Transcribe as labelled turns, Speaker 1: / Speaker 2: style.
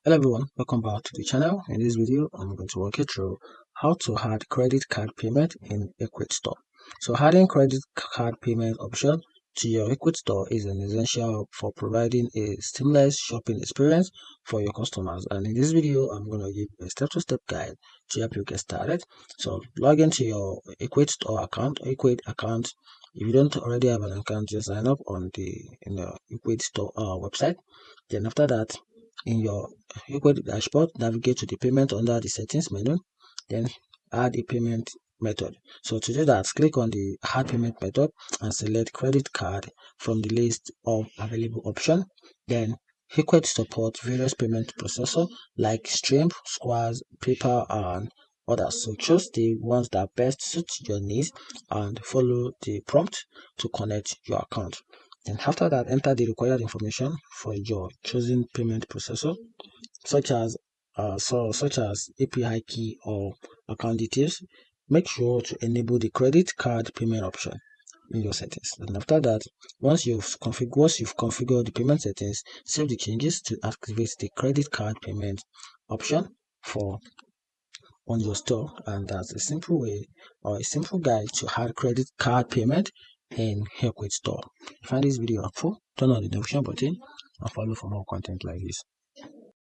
Speaker 1: Hello everyone, welcome back to the channel. In this video, I'm going to walk you through how to add credit card payment in Ecwid Store. So adding credit card payment option to your Ecwid Store is an essential for providing a seamless shopping experience for your customers. And in this video, I'm going to give you a step-to-step guide to help you get started. So log into your Ecwid Store account, Ecwid account. If you don't already have an account, just sign up on the Ecwid Store website. Then after that, in your Ecwid dashboard, navigate to the payment under the settings menu, then add a payment method. So to do that, click on the add payment method and select credit card from the list of available options. Then Ecwid supports various payment processors like Stripe, Squares, PayPal, and others. So choose the ones that best suit your needs and follow the prompt to connect your account. Then after that, enter the required information for your chosen payment processor, such as API key or account details. Make sure to enable the credit card payment option in your settings. And after that, once you've configured the payment settings, save the changes to activate the credit card payment option for on your store. And that's a simple way or a simple guide to add credit card payment in Ecwid Store. If you find this video helpful, turn on the notification button and follow for more content like this.